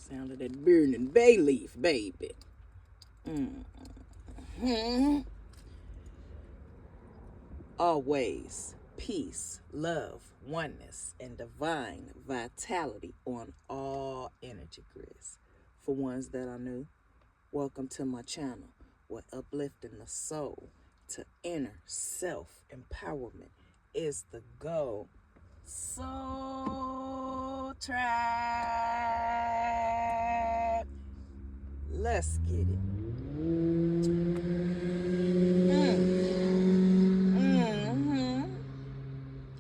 Sound of that burning bay leaf, baby. Always peace, love, oneness, and divine vitality on all energy grids. For ones that are new, welcome to my channel, where uplifting the soul to inner self-empowerment is the goal. Soul Tribe. Let's get it.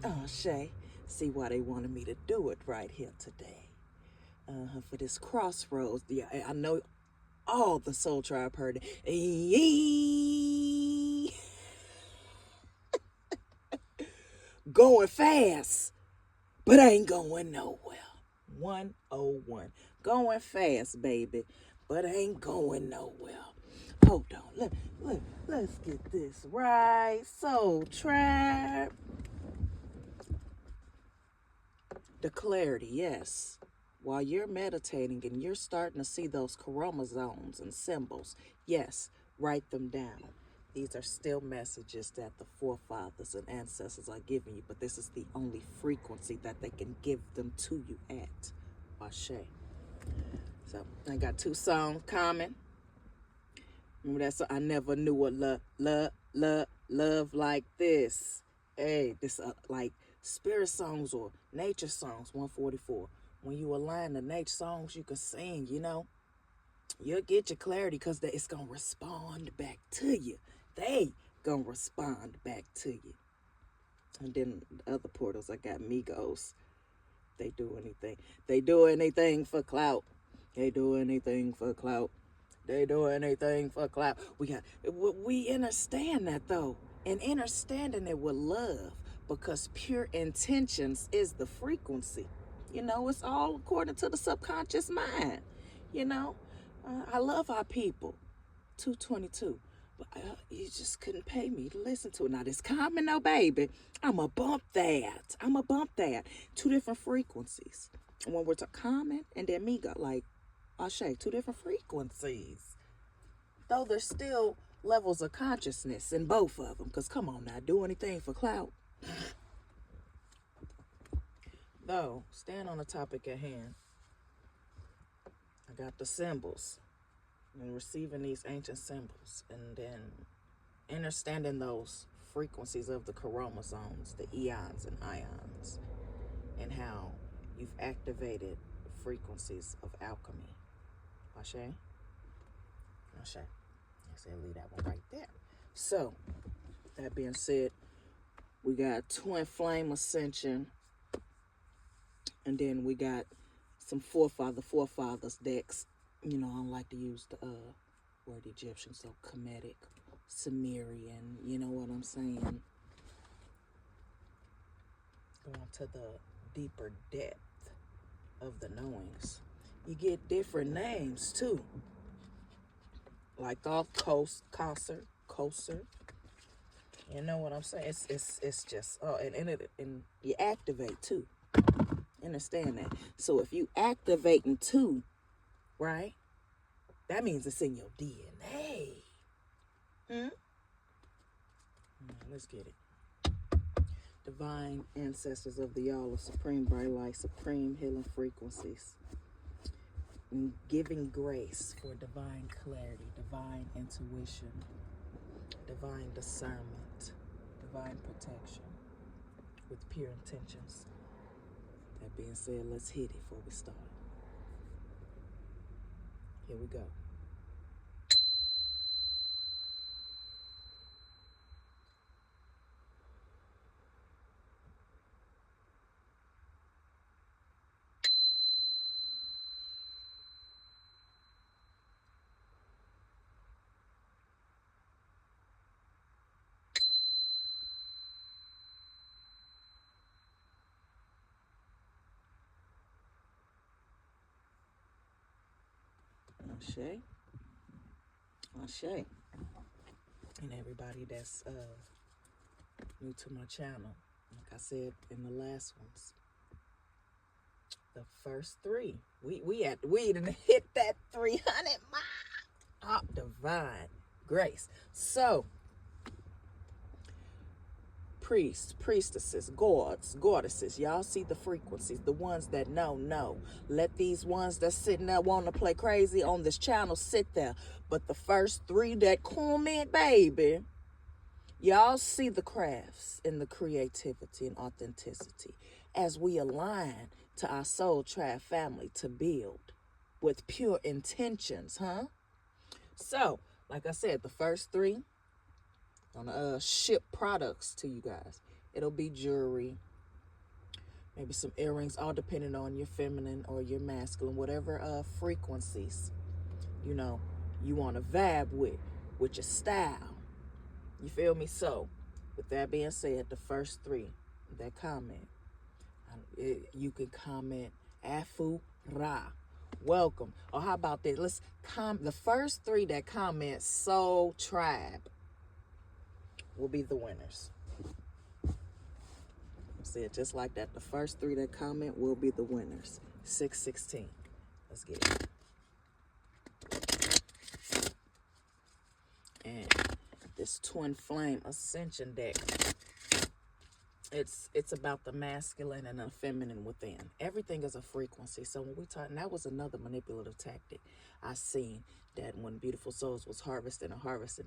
Oh, Shay, see why they wanted me to do it right here today. For this crossroads. Yeah, I know all the Soul Tribe heard it. Going fast, but ain't going nowhere. 101. Going fast, baby, but ain't going nowhere. Hold on. Let's get this right. Soul Tribe. The clarity, yes. While you're meditating and you're starting to see those chromosomes and symbols, yes, write them down. These are still messages that the forefathers and ancestors are giving you, but this is the only frequency that they can give them to you at. Ashe. So I got 2 songs coming. Remember that song? I never knew a love like this. Hey, this like spirit songs or nature songs. 144. When you align the nature songs, you can sing. You'll get your clarity because it's gonna respond back to you. They gonna respond back to you. And then the other portals, I got Migos. They do anything. They do anything for clout. They do anything for clout. They do anything for clout. We understand that though, and understanding it with love, because pure intentions is the frequency. It's all according to the subconscious mind. I love our people. 222. But you just couldn't pay me to listen to it. Now this coming though, baby. I'ma bump that. 2 different frequencies. When we're common and then me go like Ashe, 2 different frequencies. Though there's still levels of consciousness in both of them. Because come on now, do anything for clout. Though, staying on the topic at hand, I got the symbols. And receiving these ancient symbols. And then understanding those frequencies of the chromosomes, the eons and ions. And how you've activated frequencies of alchemy. Ashe? Ashe. I said leave that one right there. So, that being said, we got twin flame ascension, and then we got some forefathers decks. I don't like to use the word Egyptian, so Kemetic, Sumerian. You know what I'm saying? Going to the deeper depth of the knowings. You get different names too. Like the Koser. You know what I'm saying? It's just and you activate too. Understand that. So if you activating too, right? That means it's in your DNA. Let's get it. Divine ancestors of the all of supreme bright light, supreme healing frequencies. And giving grace for divine clarity, divine intuition, divine discernment, divine protection with pure intentions. That being said, let's hit it before we start. Here we go. Ashe. And everybody that's new to my channel, like I said in the last ones, The first three. We done hit that 300 mark. Oh, divine grace. So, priests, priestesses, goddesses, y'all see the frequencies, the ones that know. Let these ones that sitting there wanting to play crazy on this channel sit there. But the first three that comment, baby, y'all see the crafts and the creativity and authenticity as we align to our soul tribe family to build with pure intentions, huh? So, like I said, the first three gonna ship products to you guys. It'll be jewelry, maybe some earrings, all depending on your feminine or your masculine, whatever frequencies you know you want to vibe with your style. You feel me? So, with that being said, the first three that comment, you can comment Afu Ra. Welcome. Or how about this? Let's the first three that comment Soul Tribe will be the winners. Say it just like that. The first three that comment will be the winners. 616. Let's get it. And this twin flame ascension deck, it's about the masculine and the feminine within. Everything is a frequency. So when we talk, and that was another manipulative tactic I seen, that when Beautiful Souls was harvesting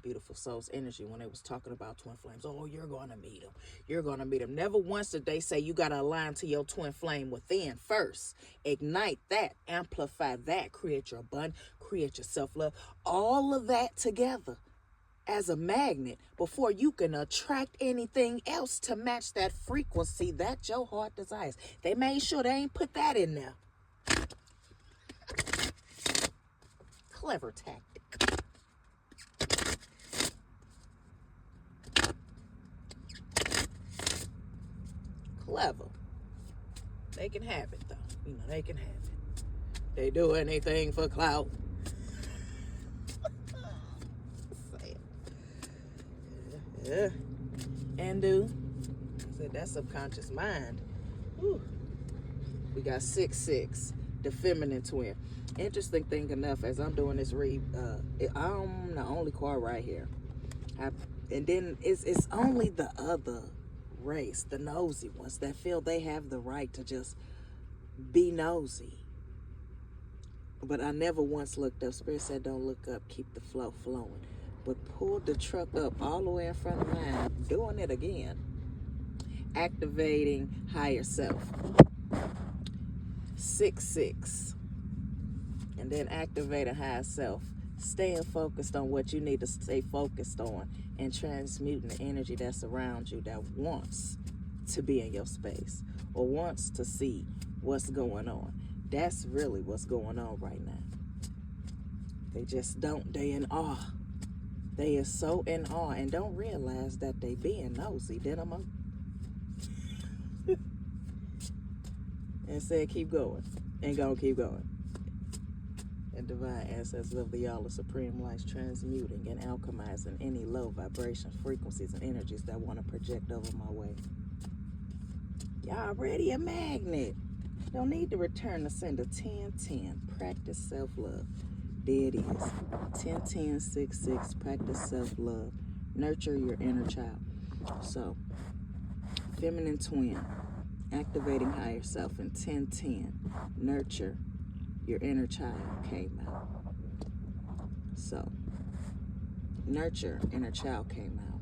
Beautiful Souls energy, when they was talking about twin flames, oh, you're gonna meet them, you're gonna meet them. Never once did they say you gotta align to your twin flame within first. Ignite that, amplify that, create your abundance, create your self-love, all of that together as a magnet before you can attract anything else to match that frequency that your heart desires. They made sure they ain't put that in there. Clever tactic. Clever. They can have it though. You know, they can have it. They do anything for clout. Yeah. And do. I said that subconscious mind. Whew. We got 6-6, the feminine twin. Interesting thing enough, as I'm doing this read, I'm the only card right here. And then it's only the other race, the nosy ones, that feel they have the right to just be nosy. But I never once looked up. Spirit said, don't look up, keep the flow flowing. But pulled the truck up all the way in front of mine, doing it again. Activating higher self. 6-6. And then activating higher self. Staying focused on what you need to stay focused on and transmuting the energy that's around you that wants to be in your space or wants to see what's going on. That's really what's going on right now. They just don't, they in awe. They are so in awe and don't realize that they being nosy. Then I'm up and said, keep going. And gonna keep going. And divine ancestors of the y'all of supreme lights, transmuting and alchemizing any low vibration frequencies and energies that want to project over my way. Y'all already a magnet. Don't need to return to sender. 10-10. Practice self-love. There it is. 10-10-6-6. Practice self-love. Nurture your inner child. So, feminine twin. Activating higher self in 10-10. Nurture your inner child came out. So, nurture inner child came out.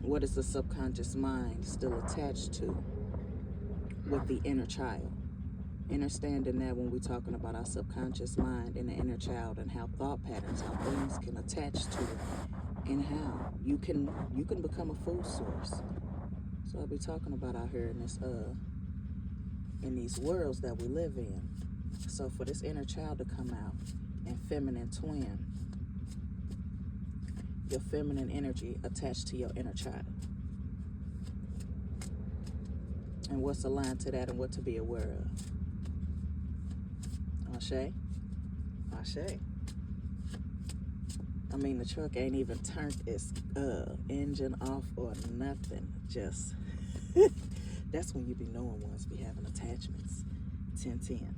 What is the subconscious mind still attached to with the inner child? Understanding that when we're talking about our subconscious mind and the inner child and how thought patterns, how things can attach to it, and how you can become a food source. So I'll be talking about out here in this in these worlds that we live in. So for this inner child to come out and feminine twin, your feminine energy attached to your inner child. And what's aligned to that and what to be aware of. Ashe? Ashe. I mean, the truck ain't even turned its engine off or nothing. Just That's when you be knowing ones be having attachments. 1010.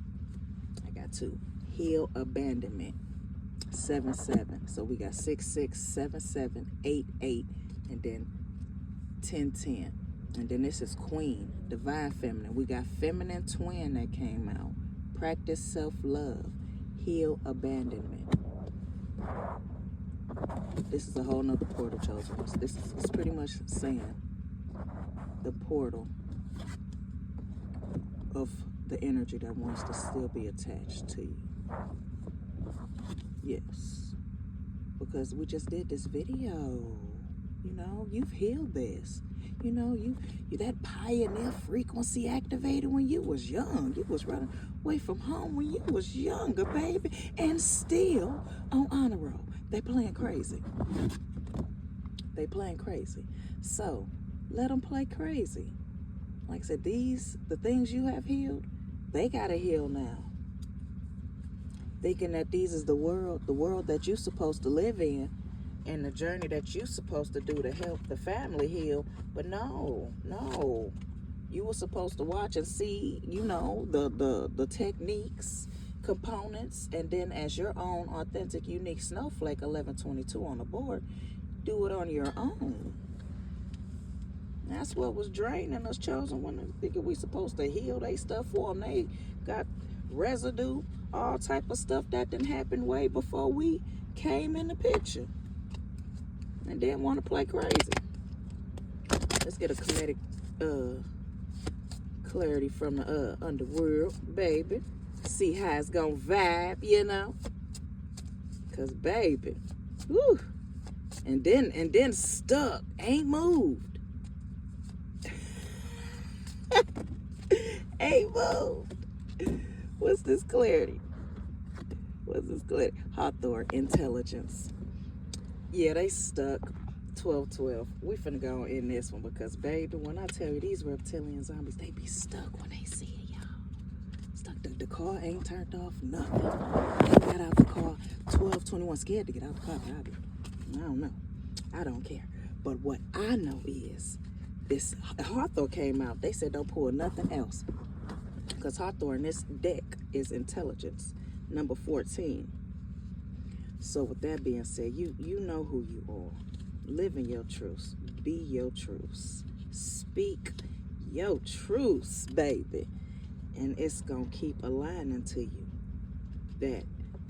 I got 2. Heal abandonment. 7-7. So we got 6-6, 7-7, 8-8, and then 10-10. And then this is Queen, Divine Feminine. We got Feminine Twin that came out. Practice self-love. Heal abandonment. This is a whole nother portal, chosen ones. This is pretty much saying the portal of the energy that wants to still be attached to you. Yes. Because we just did this video. You know, you've healed this. You know, you that pioneer frequency activated when you was young. You was running away from home when you was younger, baby. And still on honor roll. They playing crazy. They playing crazy. So, let them play crazy. Like I said, the things you have healed, they gotta heal now. Thinking that these is the world that you're supposed to live in, and the journey that you're supposed to do to help the family heal. But no. You were supposed to watch and see, you know, the techniques, components, and then as your own authentic, unique snowflake, 1122 on the board, do it on your own. That's what was draining us, chosen when thinking we supposed to heal they stuff for them. They got residue, all type of stuff that didn't happen way before we came in the picture. And didn't want to play crazy. Let's get a comedic clarity from the underworld, baby. See how it's gonna vibe, you know? Cause baby, whew. And then stuck, ain't moved. Ain't moved. What's this clarity? Hawthorne, intelligence. Yeah, they stuck. 12-12. We finna go in this one because, baby, when I tell you these reptilian zombies, they be stuck when they see it, y'all. Stuck. The car ain't turned off, nothing. Ain't got out the car. 12-21. Scared to get out the car, probably. I don't know. I don't care. But what I know is, this Hawthorne came out. They said don't pull nothing else. Because Hawthorne, this deck is intelligence. Number 14. So with that being said, you know who you are. Live in your truths. Be your truths. Speak your truths, baby. And it's going to keep aligning to you. That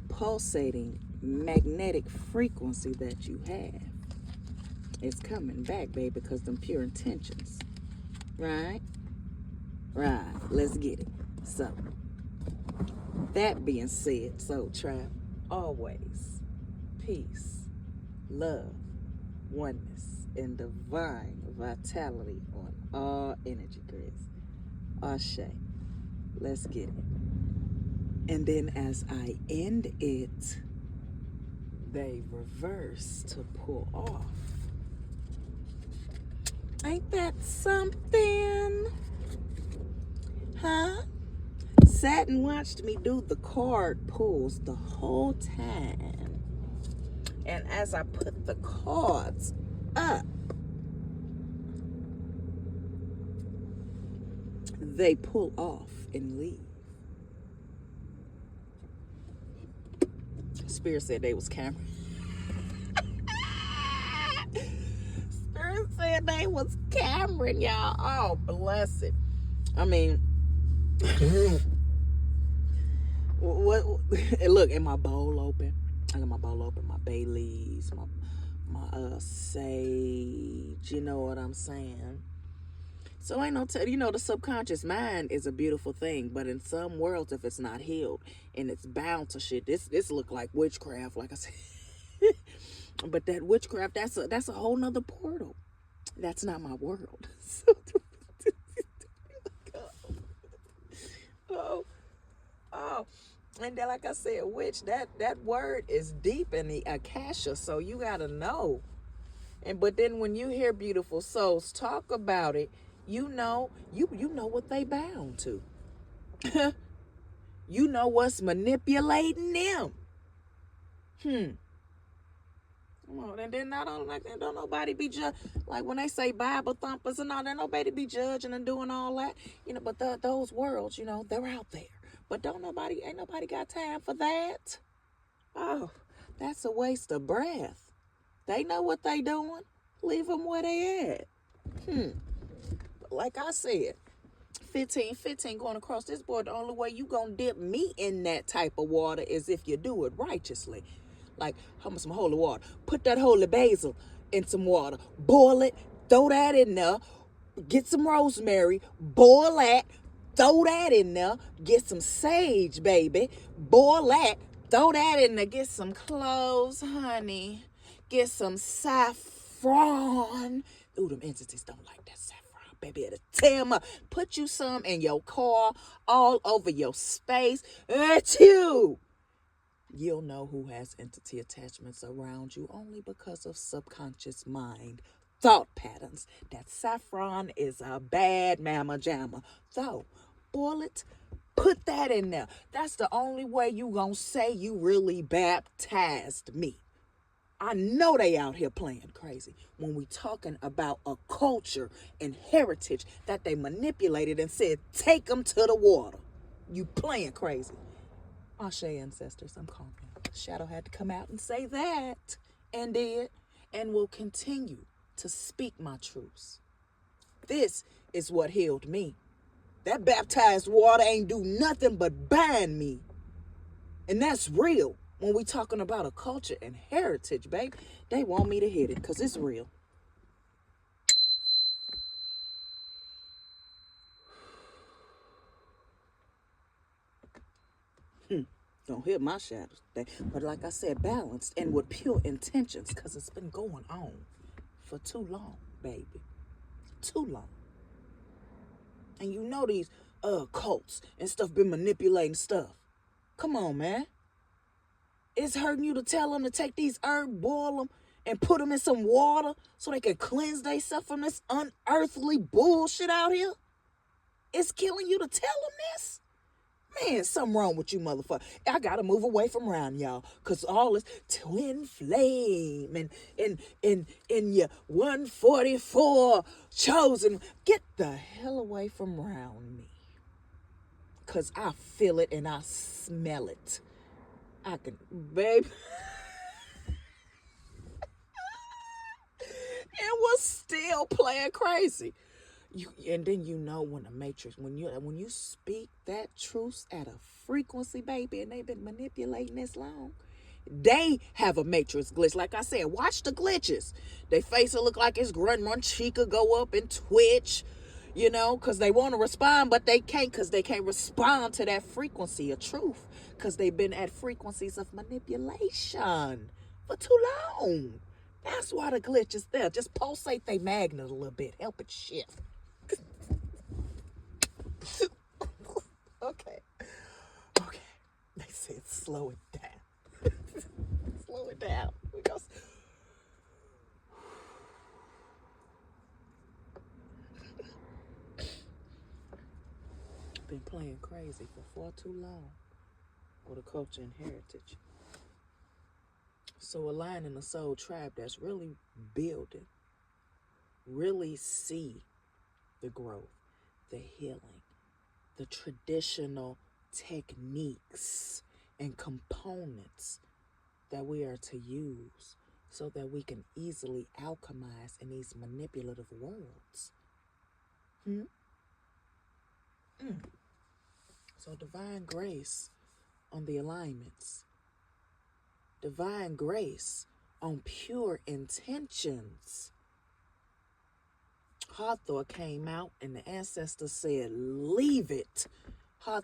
pulsating magnetic frequency that you have is coming back, baby, because them pure intentions. Right? Right. Let's get it. So, that being said, so Trap, always peace, love, oneness, and divine vitality on all energy grids. Ashe. Let's get it. And then as I end it, they reverse to pull off. Ain't that something? Huh? Sat and watched me do the card pulls the whole time. And as I put the cards up, they pull off and leave. Spirit said they was Cameron. Spirit said they was Cameron, y'all. Oh, bless it. I mean, what? Look, and my bowl open. I got my bowl open. My bay leaves. My sage. You know what I'm saying? So ain't no the subconscious mind is a beautiful thing, but in some worlds, if it's not healed and it's bound to shit, this look like witchcraft, like I said. But that witchcraft, that's a whole nother portal. That's not my world. Oh. And then, like I said, witch, that word is deep in the akasha, so you gotta know. But then when you hear beautiful souls talk about it, you know what they bound to. You know what's manipulating them. Come on, and then not only like that, don't nobody be like when they say Bible thumpers and all that, nobody be judging and doing all that, But those worlds, they're out there. But ain't nobody got time for that. Oh, that's a waste of breath. They know what they doing. Leave them where they at. But like I said, 15 going across this board, the only way you gonna dip me in that type of water is if you do it righteously. Like, some holy water. Put that holy basil in some water. Boil it. Throw that in there. Get some rosemary. Boil that. Throw that in there. Get some sage, baby. Boil that. Throw that in there. Get some cloves, honey. Get some saffron. Ooh, them entities don't like that saffron. Baby, it'll tear them up. Put you some in your car, all over your space. Achoo! You'll know who has entity attachments around you only because of subconscious mind thought patterns. That saffron is a bad mamma jamma. So, boil it, put that in there. That's the only way you gonna say you really baptized me. I know they out here playing crazy when we talking about a culture and heritage that they manipulated and said, take them to the water. You playing crazy. Ashe ancestors, I'm calling. Shadow had to come out and say that, and did, and will continue to speak my truths. This is what healed me. That baptized water ain't do nothing but bind me. And that's real. When we talking about a culture and heritage, babe, they want me to hit it because it's real. Don't hit my shadows. But like I said, balanced and with pure intentions because it's been going on for too long, baby. Too long. And these cults and stuff been manipulating stuff. Come on, man. It's hurting you to tell them to take these herbs, boil them, and put them in some water so they can cleanse themselves from this unearthly bullshit out here? It's killing you to tell them this? Man, something wrong with you, motherfucker. I gotta move away from around y'all, cause all this twin flame and your 144 chosen. Get the hell away from around me, cause I feel it and I smell it. I can, babe. And was still playing crazy. And then when the matrix, when you speak that truth at a frequency, baby, and they've been manipulating this long, they have a matrix glitch. Like I said, watch the glitches. Their face will look like it's grunting, one cheek will go up and twitch, because they want to respond, but they can't, because they can't respond to that frequency of truth, because they've been at frequencies of manipulation for too long. That's why the glitch is there. Just pulsate their magnet a little bit. Help it shift. Okay. They said slow it down. Slow it down. We go. Been playing crazy for far too long with a culture and heritage. So aligning the soul tribe that's really building, really see the growth, the healing, the traditional techniques and components that we are to use so that we can easily alchemize in these manipulative worlds. So divine grace on the alignments. Divine grace on pure intentions. Hathor came out and the ancestors said, leave it.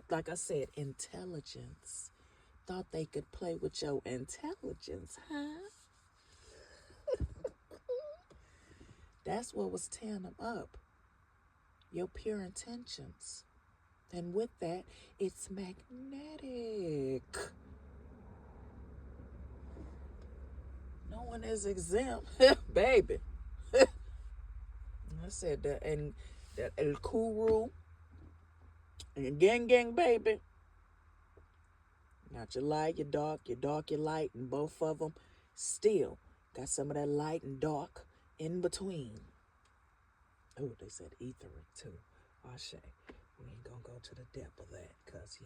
Like I said, intelligence. Thought they could play with your intelligence, huh? That's what was tearing them up. Your pure intentions. And with that, it's magnetic. No one is exempt, baby. I said that, and that El Kuru and gang, baby. Not your light, your dark, your light, and both of them still Got some of that light and dark in between. Oh, they said etheric too. Ashe. We ain't gonna go to the depth of that, because,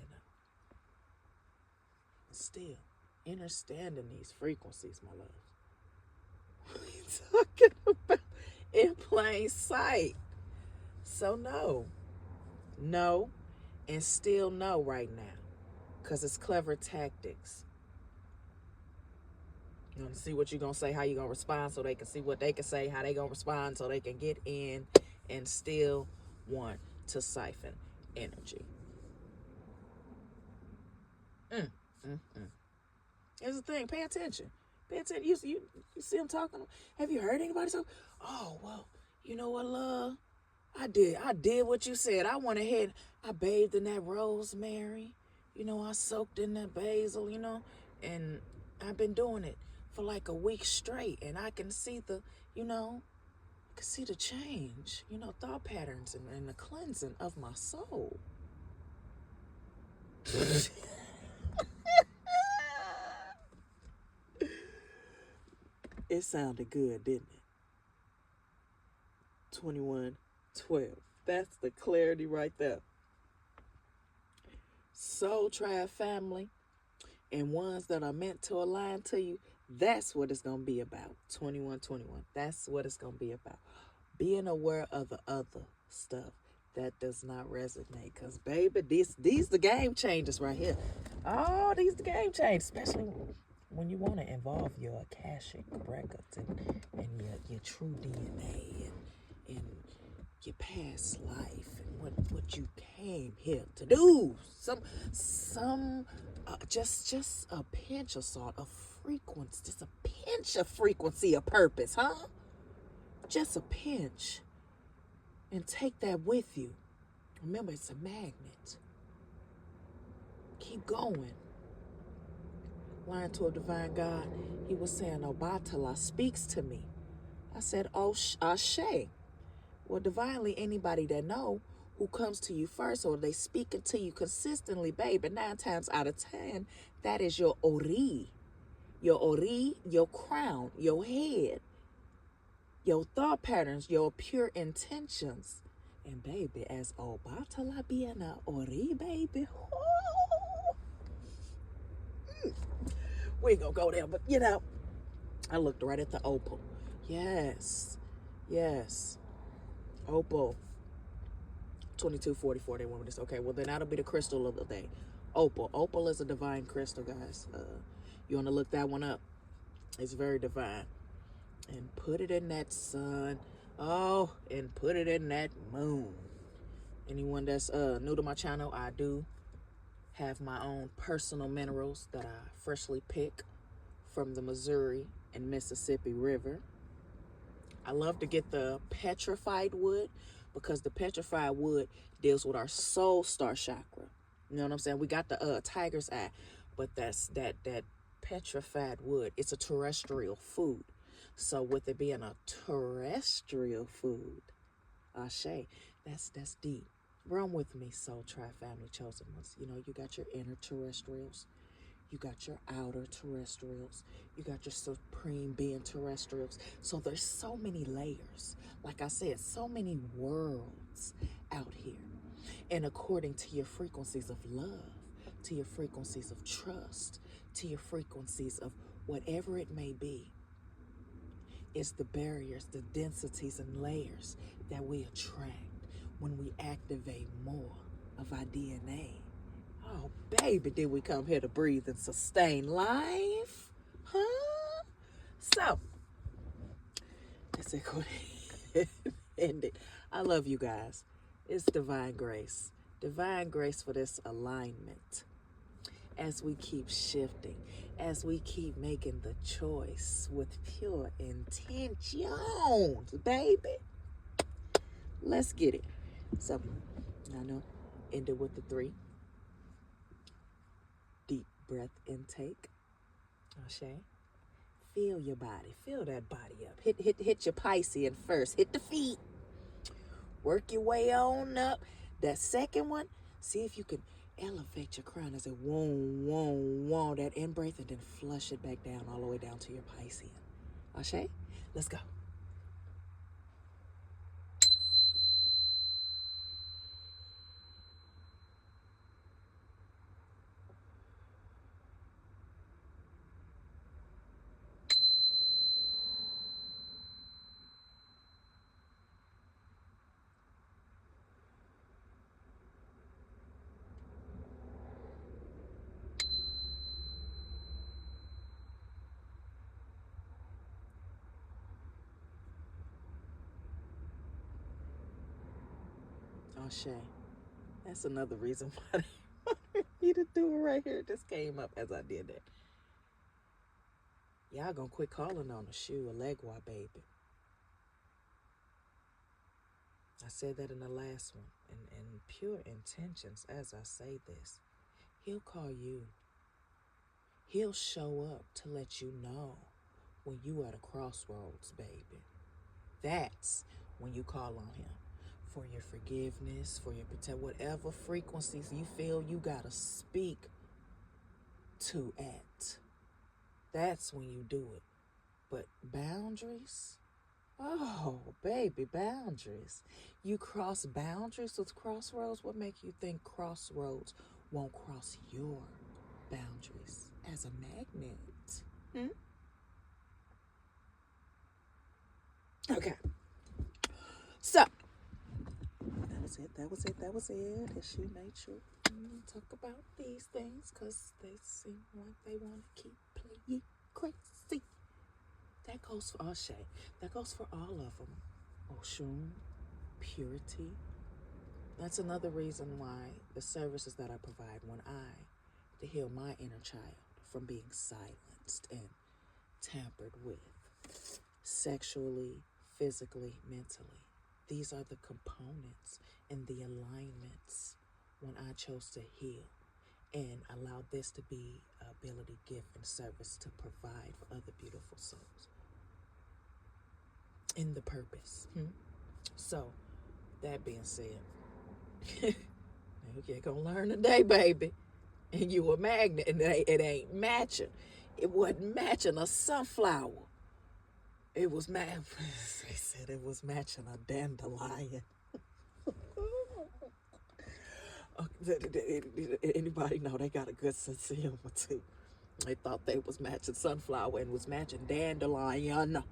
still, understanding these frequencies, my love. What are you talking about? In plain sight. So no, and still no right now, because it's clever tactics. You want to see what you're going to say, how you're going to respond, so they can see what they can say, how they going to respond, so they can get in and still want to siphon energy. Here's the thing. Pay attention. Pay attention. You see them talking. Have you heard anybody talk? Oh, well, you know what, love? I did what you said. I went ahead. I bathed in that rosemary. I soaked in that basil, and I've been doing it for like a week straight. And I can see the change, thought patterns and the cleansing of my soul. It sounded good, didn't it? 2112. That's the clarity right there. Soul Tribe family and ones that are meant to align to you, that's what it's going to be about. 2121. That's what it's going to be about. Being aware of the other stuff that does not resonate. Because, baby, these the game changers right here. Oh, these the game changers, especially when you want to involve your Akashic records and your true DNA and your past life and what you came here to do. Just a pinch of salt, of frequency, just a pinch of frequency of purpose, huh? Just a pinch. And take that with you. Remember, it's a magnet. Keep going. Lying to a divine God, he was saying, Obatala speaks to me. I said, oh, Ashe. Well, divinely, anybody that know who comes to you first, or they speaking to you consistently, baby, 9 times out of 10, that is your Ori. Your Ori, your crown, your head, your thought patterns, your pure intentions. And baby, as Obatala being a Ori, baby, we ain't gonna go there, but I looked right at the opal. Yes. Opal. 2244, they went with this. Okay, well then that'll be the crystal of the day. Opal is a divine crystal, guys. You want to look that one up. It's very divine. And put it in that sun. Oh, and put it in that moon. Anyone that's new to my channel, I do have my own personal minerals that I freshly pick from the Missouri and Mississippi River. I love to get the petrified wood, because the petrified wood deals with our soul star chakra. You know what I'm saying? We got the tiger's eye, but that's that petrified wood. It's a terrestrial food. So with it being a terrestrial food, Ashe, that's deep. Run with me, Soul Tribe family chosen ones. You got your inner terrestrials. You got your outer terrestrials. You got your supreme being terrestrials. So there's so many layers. Like I said, so many worlds out here. And according to your frequencies of love, to your frequencies of trust, to your frequencies of whatever it may be, it's the barriers, the densities and layers that we attract when we activate more of our DNA. Oh, baby, did we come here to breathe and sustain life? Huh? So, let's go ahead and end it. I love you guys. It's divine grace. Divine grace for this alignment. As we keep shifting, as we keep making the choice with pure intentions, baby. Let's get it. So, I know, end it with the 3. Deep breath intake. Ashe. Feel your body. Feel that body up. Hit your Piscean first. Hit the feet. Work your way on up. That second one, see if you can elevate your crown as it whoa, that in breath, and then flush it back down all the way down to your Piscean. Ashe? Let's go. Ashe. That's another reason why they wanted me to do it right here. It just came up as I did that. Y'all gonna quit calling on a shoe, a legua, baby. I said that in the last one. And pure intentions, as I say this, he'll call you. He'll show up to let you know when you at a crossroads, baby. That's when you call on him for your forgiveness, for your protect, whatever frequencies you feel you gotta speak to at. That's when you do it. But boundaries? Oh, baby, boundaries. You cross boundaries with crossroads? What make you think crossroads won't cross your boundaries as a magnet? Okay. So, that was it. And she made sure talk about these things because they seem like they want to keep playing crazy. That goes for Ashe. That goes for all of them. Oshun, purity. That's another reason why the services that I provide to heal my inner child from being silenced and tampered with, sexually, physically, mentally. These are the components and the alignments when I chose to heal and allow this to be ability, gift, and service to provide for other beautiful souls in the purpose. So, that being said, you're gonna learn today, baby. And you a magnet, and it ain't matching. It wasn't matching a sunflower. It was they said it was matching a dandelion. Anybody know they got a good sense of humor too? They thought they was matching sunflower and was matching dandelion.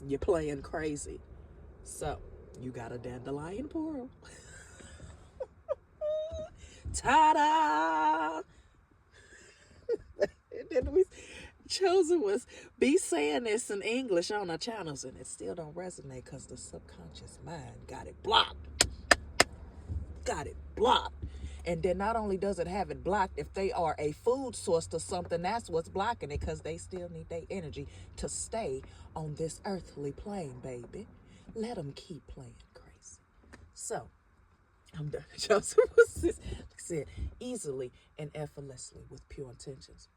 You're playing crazy. So you got a dandelion pearl. Ta-da! And then Chosen was be saying this in English on our channels, and it still don't resonate because the subconscious mind got it blocked. And then not only does it have it blocked, if they are a food source to something, that's what's blocking it, because they still need their energy to stay on this earthly plane, baby. Let them keep playing crazy. So, I'm done. Joseph was like I said, easily and effortlessly with pure intentions.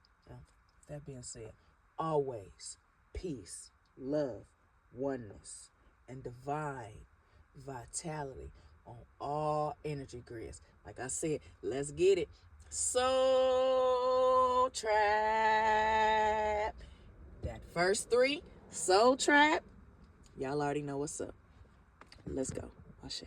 That being said, always peace, love, oneness, and divine vitality on all energy grids. Like I said, let's get it. Soul Trap. That first 3, Soul Trap. Y'all already know what's up. Let's go. Ashe.